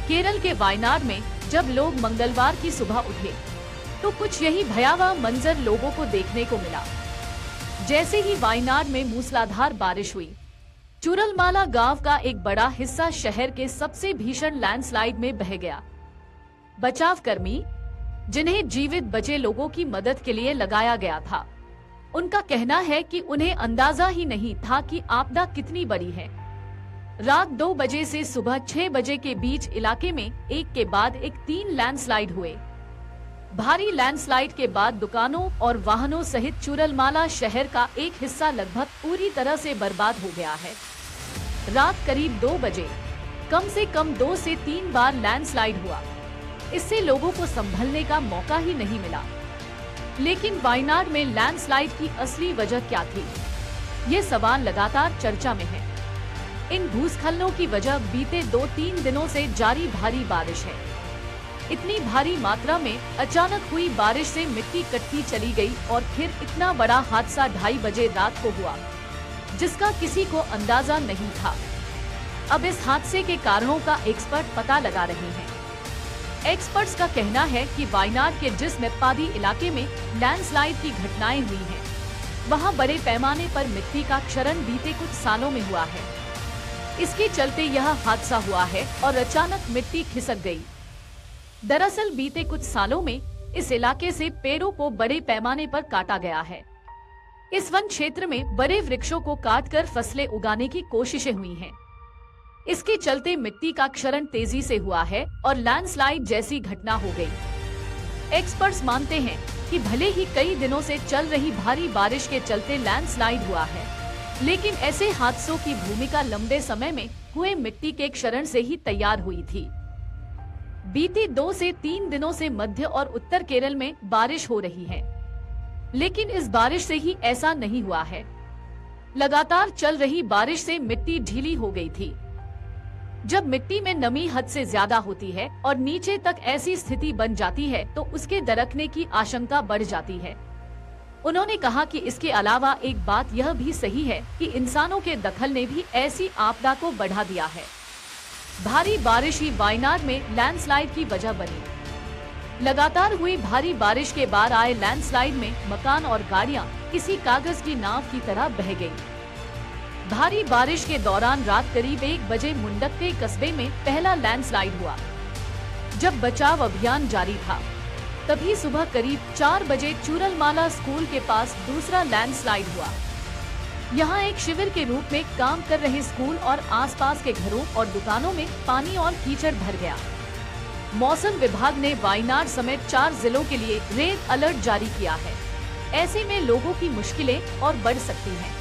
केरल के वायनाड में जब लोग मंगलवार की सुबह उठे तो कुछ यही भयावह मंजर लोगों को देखने को मिला। जैसे ही वायनाड में मूसलाधार बारिश हुई, चूरलमाला गांव का एक बड़ा हिस्सा शहर के सबसे भीषण लैंडस्लाइड में बह गया। बचाव कर्मी, जिन्हें जीवित बचे लोगों की मदद के लिए लगाया गया था, उनका कहना है कि उन्हें अंदाजा ही नहीं था कि आपदा कितनी बड़ी है। रात 2 बजे से सुबह 6 बजे के बीच इलाके में एक के बाद एक 3 लैंडस्लाइड हुए। भारी लैंडस्लाइड के बाद दुकानों और वाहनों सहित चूरलमाला शहर का एक हिस्सा लगभग पूरी तरह से बर्बाद हो गया है। रात करीब 2 बजे कम से कम 2 से 3 बार लैंडस्लाइड हुआ। इससे लोगों को संभलने का मौका ही नहीं मिला। लेकिन वायनाड में लैंडस्लाइड की असली वजह क्या थी, ये सवाल लगातार चर्चा में है। इन भूस्खलनों की वजह बीते 2-3 दिनों से जारी भारी बारिश है। इतनी भारी मात्रा में अचानक हुई बारिश से मिट्टी कटती चली गई और फिर इतना बड़ा हादसा 2:30 बजे रात को हुआ, जिसका किसी को अंदाजा नहीं था। अब इस हादसे के कारणों का एक्सपर्ट पता लगा रहे हैं। एक्सपर्ट्स का कहना है कि वायनाड के जिस मेप्पादी इलाके में लैंडस्लाइड की घटनाएं हुई हैं, वहां बड़े पैमाने पर मिट्टी का क्षरण बीते कुछ सालों में हुआ है। इसके चलते यह हादसा हुआ है और अचानक मिट्टी खिसक गई। दरअसल बीते कुछ सालों में इस इलाके से पेड़ों को बड़े पैमाने पर काटा गया है। इस वन क्षेत्र में बड़े वृक्षों को काटकर फसलें उगाने की कोशिशें हुई हैं। इसके चलते मिट्टी का क्षरण तेजी से हुआ है और लैंडस्लाइड जैसी घटना हो गई। एक्सपर्ट्स मानते हैं कि भले ही कई दिनों से चल रही भारी बारिश के चलते लैंडस्लाइड हुआ है, लेकिन ऐसे हादसों की भूमिका लंबे समय में हुए मिट्टी के क्षरण से ही तैयार हुई थी। बीते 2 से 3 दिनों से मध्य और उत्तर केरल में बारिश हो रही है, लेकिन इस बारिश से ही ऐसा नहीं हुआ है। लगातार चल रही बारिश से मिट्टी ढीली हो गई थी। जब मिट्टी में नमी हद से ज्यादा होती है और नीचे तक ऐसी स्थिति बन जाती है तो उसके दरकने की आशंका बढ़ जाती है। उन्होंने कहा कि इसके अलावा एक बात यह भी सही है कि इंसानों के दखल ने भी ऐसी आपदा को बढ़ा दिया है। भारी बारिश ही वायनाड में लैंडस्लाइड की वजह बनी। लगातार हुई भारी बारिश के बाद आए लैंडस्लाइड में मकान और गाड़ियां किसी कागज की नाव की तरह बह गयी। भारी बारिश के दौरान रात करीब 1 बजे मुंडक्के कस्बे में पहला लैंडस्लाइड हुआ। जब बचाव अभियान जारी था, तभी सुबह करीब 4 बजे चूरलमाला स्कूल के पास दूसरा लैंडस्लाइड हुआ। यहाँ एक शिविर के रूप में काम कर रहे स्कूल और आसपास के घरों और दुकानों में पानी और कीचड़ भर गया। मौसम विभाग ने वायनाड समेत 4 जिलों के लिए रेड अलर्ट जारी किया है। ऐसे में लोगों की मुश्किलें और बढ़ सकती हैं।